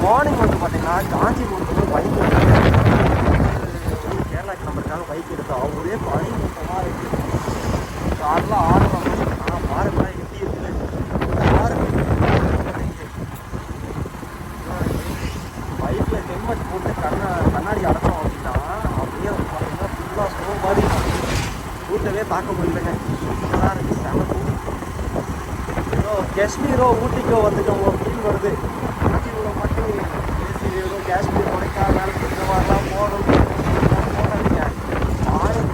Morning வந்து பார்த்தீங்கன்னா காஞ்சிபுரத்துக்கு பைக் கேரளா கிளம்புறதுக்காக பைக் எடுத்தோம். ஒரே பனி மூட்டமாக இருக்குது. காரில் 6:30 மணி. ஆனால் பாருங்களேன் எப்படி இருக்குது. பைக்கில் ஹெல்மெட் போட்டு கண்ணாடி அடைச்சோம் அப்படின்னா அப்படியே பார்த்தீங்கன்னா ஃபுல்லாக ஸ்னோ மாதிரி ஊட்டவே பார்க்க முடியலங்க. சூப்பராக இருக்குது. செம ஏதோ காஷ்மீரோ ஊட்டிக்கோ வந்துட்டோம் ஃபீல் வருது. காஞ்சிபுரம் மட்டும் ஏசி ஏதோ காஷ்மீர் கொடைக்கானல் இந்த மாதிரிலாம் போகணுங்க.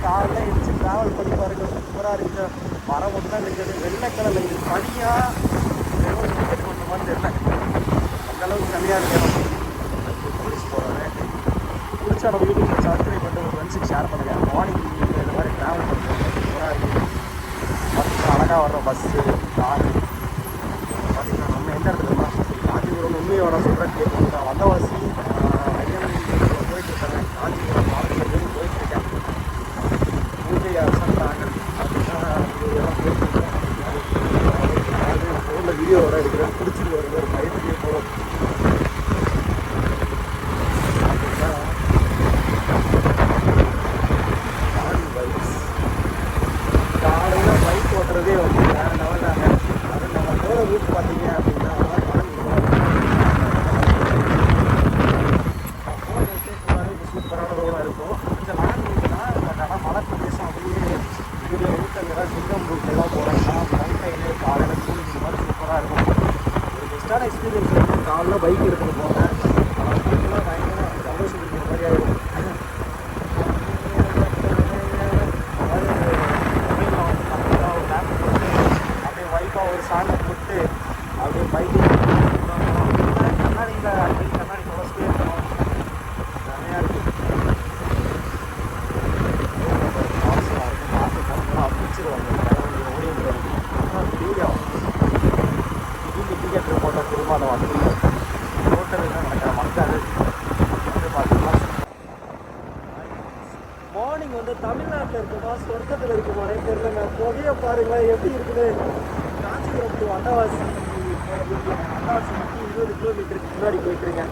காலைல எழுந்து ட்ராவல் பண்ணி பாருங்க. சூப்பராக இருக்குது. மரம் தான் இருக்குது. வெள்ளை கலரில் இது பனியாக ஏதோ டிக்கெட் பண்ணுற மாதிரி தெரியல. அந்தளவுக்கு தனியாக இருக்கணும். போலீஸ் போகிறேன். பிடிச்சா நம்ம யூடியூப் சப்ஸ்கிரைப் பண்ணிட்டு ஒரு ஃப்ரெண்ட்ஸுக்கு ஷேர் பண்ணுங்கள். மார்னிங் இந்த மாதிரி ட்ராவல் பண்ணுறோம். சூப்பராக இருக்குது. பஸ் அழகாக வர்றோம். பஸ்ஸு காரு பார்த்தீங்கன்னா நம்ம எந்த இடத்துல காஞ்சிபுரம் உண்மையோட சொல்கிறேன் கேட்குறோம். வந்தவாசி போயிட்டுருக்கேன். காஞ்சிபுரம் மாவட்டத்துலேருந்து போயிட்டுருக்கேன். பூஜை அரசன் நாங்கள் இதெல்லாம் போயிட்டுருக்கேன். ஃபோனில் வீடியோவோட எடுக்கிறேன். பிடிச்சிட்டு வருது. ஒரு பயத்துலேயே போகிறோம். காலையில் பைக் ஓட்டுறதே வந்து வேறு லெவல் தாங்க. அது நம்ம போகிற ரூட் பார்த்தீங்க அப்படின்னா சூப்பரான ரோடாக இருக்கும். கொஞ்சம் லாங் ரூட்னா ஆனால் மலை பிரதேசம் அப்படியே பெரிய ரூட்டுங்கிறதா சிங்கம் ரூட்லாம் போகிறாங்கன்னா பைக்கையிலே காலையில் ஸ்கூலுக்கு மாதிரி சூப்பராக இருக்கும். ஒரு பெஸ்ட்டான எக்ஸ்பீரியன்ஸ் இருக்குது. காலையில் பைக் எடுத்துகிட்டு போங்க. ஆனால் பைக்கெல்லாம் பயங்கர சந்தோஷம் இருக்கிற மாதிரி ஆகிடும். ஒரு சாண்டை போட்டு அப்படியே பைக்கு கண்ணாடியில் அடிக்கடி கண்ணாடி தொடச்சிட்டே இருக்கணும். நிறையா இருக்குது. பிடிச்சிருவாங்க ஓடி தெரியும். திடீர்னு டிக்கெட் போட்டால் திரும்ப அதை வந்து ஹோட்டல் என்ன நடக்கிற மறக்காது. வந்து பார்த்தீங்கன்னா மார்னிங் வந்து தமிழ்நாட்டில் இருக்குமா சொர்க்கத்தில் இருக்குமா தெரியலங்க. புகையை பாருங்களேன் எப்படி இருக்குது. காஞ்சிபுரம் டு அண்டவாசி 20 கிலோமீட்டருக்கு முன்னாடி போயிட்டுருங்க.